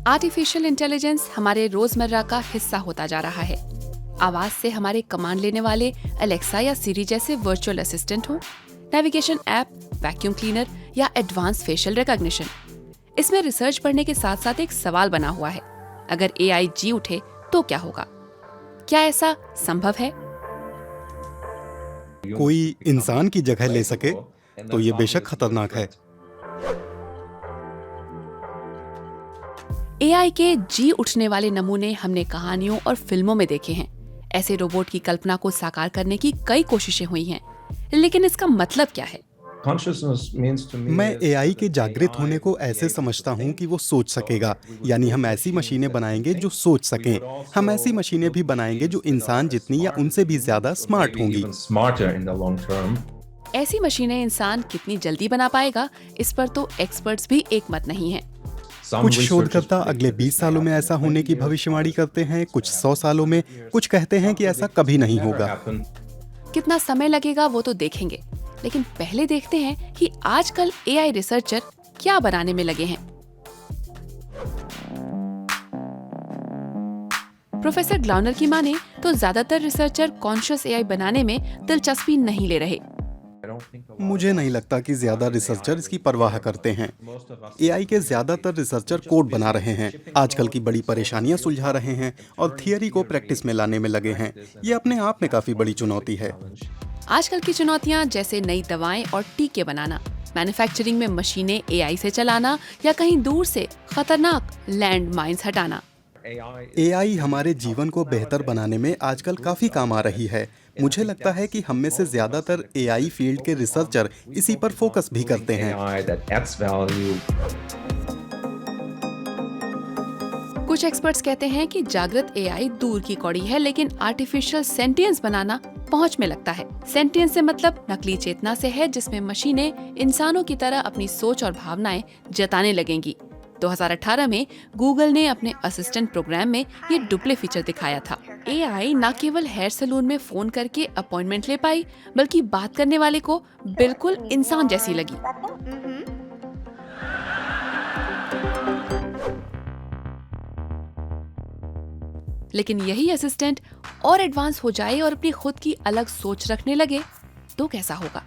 Artificial intelligence हमारे रोजमर्रा का हिस्सा होता जा रहा है। आवाज से हमारे कमांड लेने वाले अलेक्सा या सिरी जैसे वर्चुअल असिस्टेंट हो, नेविगेशन ऐप, वैक्यूम क्लीनर या एडवांस फेशियल रिकॉग्निशन। इसमें रिसर्च पढ़ने के साथ साथ एक सवाल बना हुआ है, अगर एआई जी उठे तो क्या होगा? क्या ऐसा संभव है? कोई इंसान की जगह ले सके तो ये बेशक खतरनाक है। एआई के जी उठने वाले नमूने हमने कहानियों और फिल्मों में देखे हैं। ऐसे रोबोट की कल्पना को साकार करने की कई कोशिशें हुई हैं, लेकिन इसका मतलब क्या है? मैं एआई के जागृत होने को ऐसे समझता हूँ कि वो सोच सकेगा, यानी हम ऐसी मशीनें बनाएंगे जो सोच सकें। हम ऐसी मशीनें भी बनाएंगे जो इंसान जितनी या उनसे भी ज्यादा स्मार्ट होंगी। ऐसी मशीनें इंसान कितनी जल्दी बना पाएगा, इस पर तो एक्सपर्ट्स भी एक मत नहीं हैं। कुछ शोधकर्ता अगले 20 सालों में ऐसा होने की भविष्यवाणी करते हैं, कुछ 100 सालों में, कुछ कहते हैं कि ऐसा कभी नहीं होगा। कितना समय लगेगा वो तो देखेंगे, लेकिन पहले देखते हैं कि आजकल एआई रिसर्चर क्या बनाने में लगे हैं। प्रोफेसर ग्लाउनर की माने तो ज्यादातर रिसर्चर कॉन्शियस एआई बनाने में दिलचस्पी नहीं ले रहे। मुझे नहीं लगता कि ज्यादा रिसर्चर इसकी परवाह करते हैं। एआई के ज्यादातर रिसर्चर कोड बना रहे हैं, आजकल की बड़ी परेशानियां सुलझा रहे हैं और थियरी को प्रैक्टिस में लाने में लगे हैं। ये अपने आप में काफी बड़ी चुनौती है। आजकल की चुनौतियां जैसे नई दवाएं और टीके बनाना, मैन्युफैक्चरिंग में मशीनें एआई से चलाना या कहीं दूर से खतरनाक लैंड माइन्स हटाना। एआई हमारे जीवन को बेहतर बनाने में आजकल काफी काम आ रही है। मुझे लगता है कि हम में से ज्यादातर एआई फील्ड के रिसर्चर इसी पर फोकस भी करते हैं। कुछ एक्सपर्ट्स कहते हैं कि जागृत एआई दूर की कौड़ी है, लेकिन आर्टिफिशियल सेंटियंस बनाना पहुंच में लगता है। सेंटियंस से मतलब नकली चेतना से है, जिसमें मशीनें इंसानों की तरह अपनी सोच और भावनाएं जताने लगेंगी। 2018 में गूगल ने अपने असिस्टेंट प्रोग्राम में ये डुप्ले फीचर दिखाया था। एआई न केवल हेयर सैलून में फोन करके अपॉइंटमेंट ले पाई, बल्कि बात करने वाले को बिल्कुल इंसान जैसी लगी। लेकिन यही असिस्टेंट और एडवांस हो जाए और अपनी खुद की अलग सोच रखने लगे तो कैसा होगा?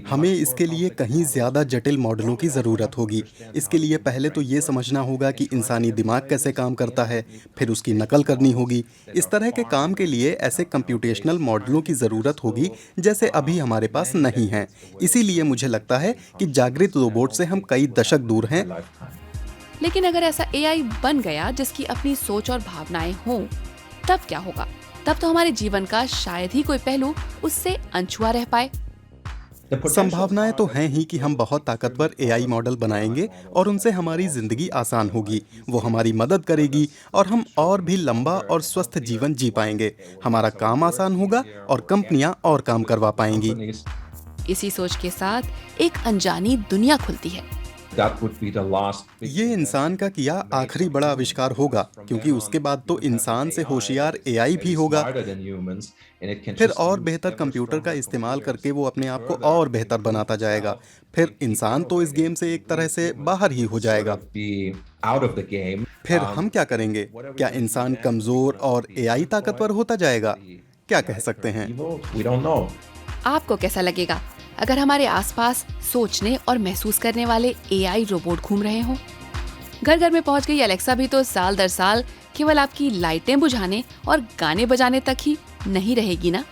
हमें इसके लिए कहीं ज्यादा जटिल मॉडलों की जरूरत होगी। इसके लिए पहले तो ये समझना होगा कि इंसानी दिमाग कैसे काम करता है, फिर उसकी नकल करनी होगी। इस तरह के काम के लिए ऐसे कंप्यूटेशनल मॉडलों की जरूरत होगी जैसे अभी हमारे पास नहीं है। इसीलिए मुझे लगता है कि जागृत रोबोट से हम कई दशक दूर हैं। लेकिन अगर ऐसा एआई बन गया जिसकी अपनी सोच और भावनाएं हों, तब क्या होगा? तब तो हमारे जीवन का शायद ही कोई पहलू उससे अनछुआ रह पाए। संभावनाएं तो हैं ही कि हम बहुत ताकतवर एआई मॉडल बनाएंगे और उनसे हमारी जिंदगी आसान होगी। वो हमारी मदद करेगी और हम और भी लंबा और स्वस्थ जीवन जी पाएंगे। हमारा काम आसान होगा और कंपनियां और काम करवा पाएंगी। इसी सोच के साथ एक अनजानी दुनिया खुलती है। ये इंसान का किया आखिरी बड़ा आविष्कार होगा, क्योंकि उसके बाद तो इंसान से होशियार एआई भी होगा। फिर और बेहतर कंप्यूटर का इस्तेमाल करके वो अपने आप को और बेहतर बनाता जाएगा। फिर इंसान तो इस गेम से एक तरह से बाहर ही हो जाएगा। फिर हम क्या करेंगे? क्या इंसान कमजोर और एआई ताकतवर होता जाएगा? क्या कह सकते हैं? आपको कैसा लगेगा अगर हमारे आसपास सोचने और महसूस करने वाले एआई रोबोट घूम रहे हों? घर घर में पहुंच गई अलेक्सा भी तो साल दर साल केवल आपकी लाइटें बुझाने और गाने बजाने तक ही नहीं रहेगी ना।